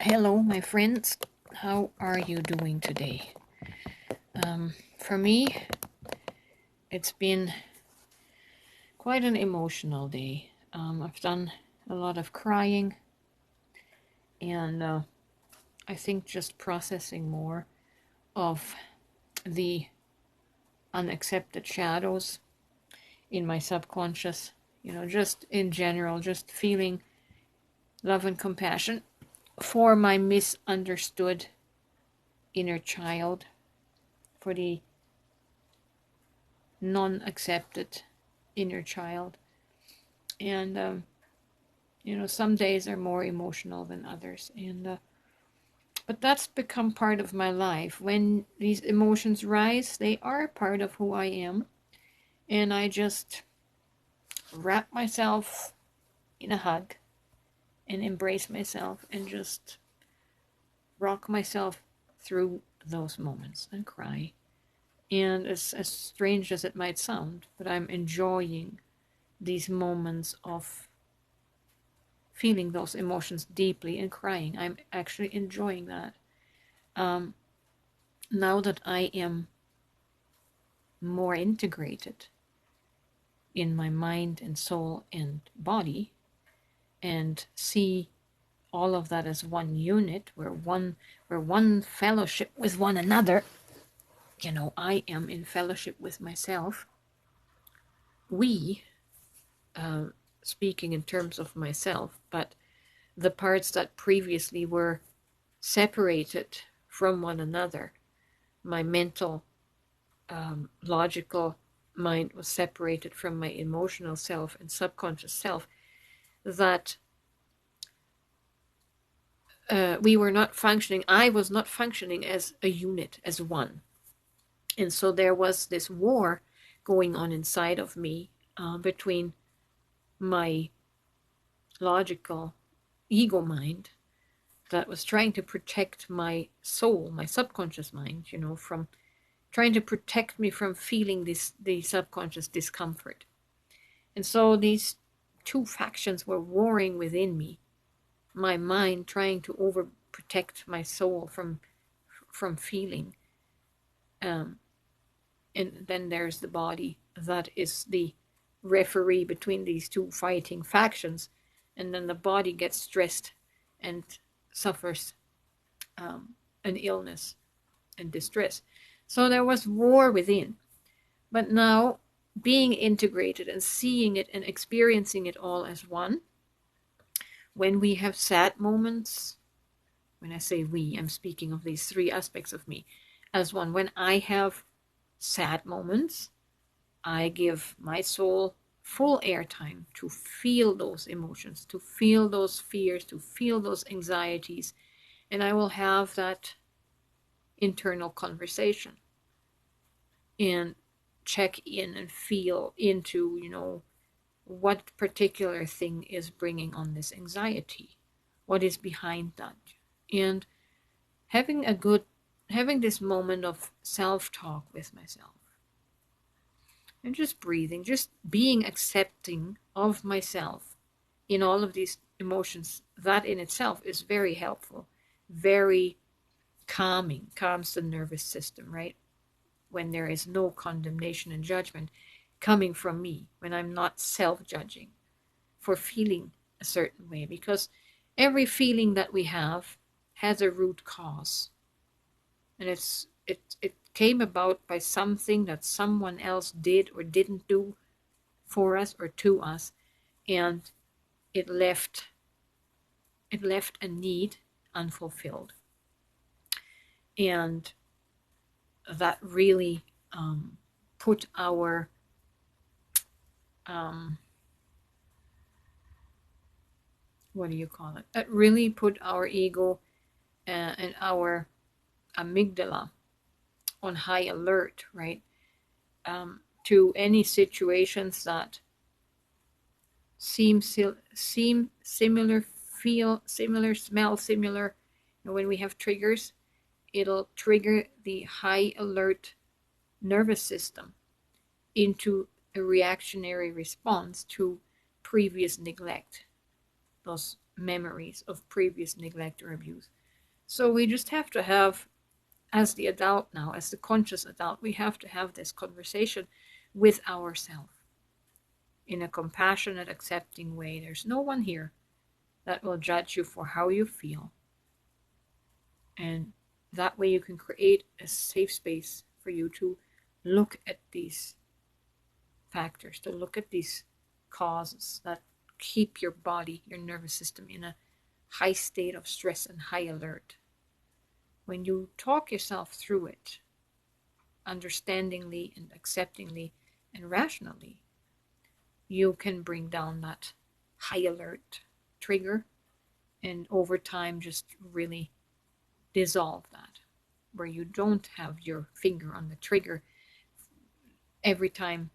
Hello, my friends. How are you doing today? For me, it's been quite an emotional day. I've done a lot of crying and I think just processing more of the unaccepted shadows in my subconscious. Just in general, just feeling love and compassion for my misunderstood inner child, for the non-accepted inner child. And some days are more emotional than others, and but that's become part of my life. When these emotions rise, they are part of who I am, and I just wrap myself in a hug and embrace myself and just rock myself through those moments and cry. And as strange as it might sound, but I'm enjoying these moments of feeling those emotions deeply and crying. I'm actually enjoying that. Now that I am more integrated in my mind and soul and body and see all of that as one unit, we're one fellowship with one another. I am in fellowship with myself. We, speaking in terms of myself, but the parts that previously were separated from one another, my mental, logical mind was separated from my emotional self and subconscious self, that we were not functioning, I was not functioning as a unit, as one. And so there was this war going on inside of me, between my logical ego mind that was trying to protect my soul, my subconscious mind, from trying to protect me from feeling the subconscious discomfort. And so these two factions were warring within me. My mind trying to overprotect my soul from feeling, and then there's the body that is the referee between these two fighting factions, and then the body gets stressed and suffers an illness and distress. So there was war within. But now, being integrated and seeing it and experiencing it all as one, when we have sad moments, when I say we, I'm speaking of these three aspects of me as one. When I have sad moments, I give my soul full airtime to feel those emotions, to feel those fears, to feel those anxieties, and I will have that internal conversation and check in and feel into, what particular thing is bringing on this anxiety, what is behind that, and having this moment of self-talk with myself and just breathing, just being accepting of myself in all of these emotions. That in itself is very helpful, very calming, calms the nervous system, right? When there is no condemnation and judgment coming from me, when I'm not self-judging for feeling a certain way, because every feeling that we have has a root cause, and it came about by something that someone else did or didn't do for us or to us, and it left a need unfulfilled, and that really put our what do you call it? That really put our ego and our amygdala on high alert, right? To any situations that seem similar, feel similar, smell similar. When we have triggers, it'll trigger the high alert nervous system into a reactionary response to previous neglect, those memories of previous neglect or abuse. So we just have to have, as the adult now, as the conscious adult, we have to have this conversation with ourselves in a compassionate, accepting way. There's no one here that will judge you for how you feel. And that way you can create a safe space for you to look at these factors, to look at these causes that keep your body, your nervous system in a high state of stress and high alert. When you talk yourself through it, understandingly and acceptingly and rationally, you can bring down that high alert trigger and over time just really dissolve that, where you don't have your finger on the trigger every time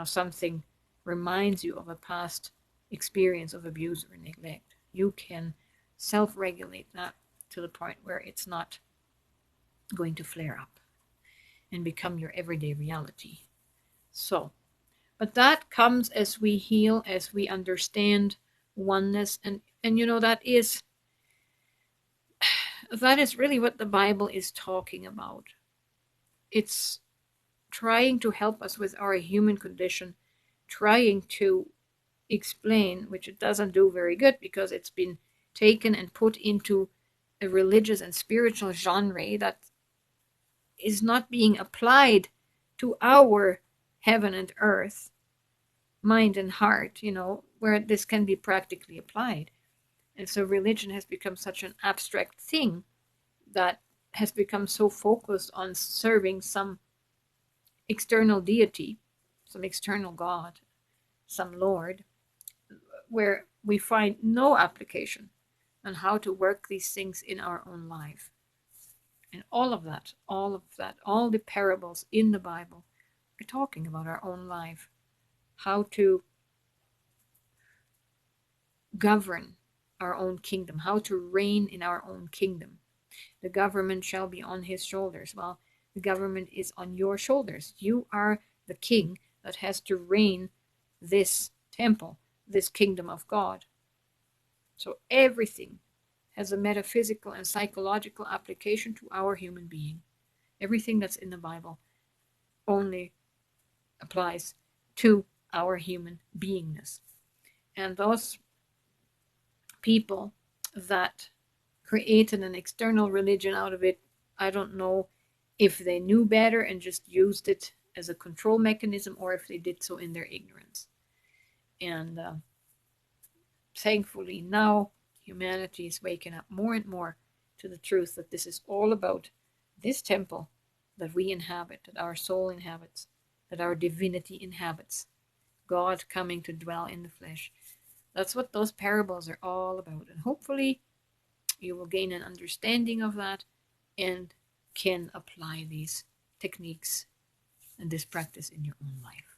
something reminds you of a past experience of abuse or neglect. You can self-regulate that to the point where it's not going to flare up and become your everyday reality. So, but that comes as we heal, as we understand oneness, and that is really what the Bible is talking about. It's trying to help us with our human condition, trying to explain, which it doesn't do very good because it's been taken and put into a religious and spiritual genre that is not being applied to our heaven and earth, mind and heart, where this can be practically applied. And so religion has become such an abstract thing that has become so focused on serving some external deity, some external God, some Lord, where we find no application on how to work these things in our own life. And all of that, all the parables in the Bible are talking about our own life, how to govern our own kingdom, how to reign in our own kingdom. The government shall be on his shoulders. Well, the government is on your shoulders. You are the king that has to reign this temple, this kingdom of God. So everything has a metaphysical and psychological application to our human being. Everything that's in the Bible only applies to our human beingness. And those people that created an external religion out of it, I don't know if they knew better and just used it as a control mechanism or if they did so in their ignorance. And thankfully now humanity is waking up more and more to the truth that this is all about this temple that we inhabit, that our soul inhabits, that our divinity inhabits, God coming to dwell in the flesh. That's what those parables are all about. And hopefully you will gain an understanding of that and can apply these techniques and this practice in your own life.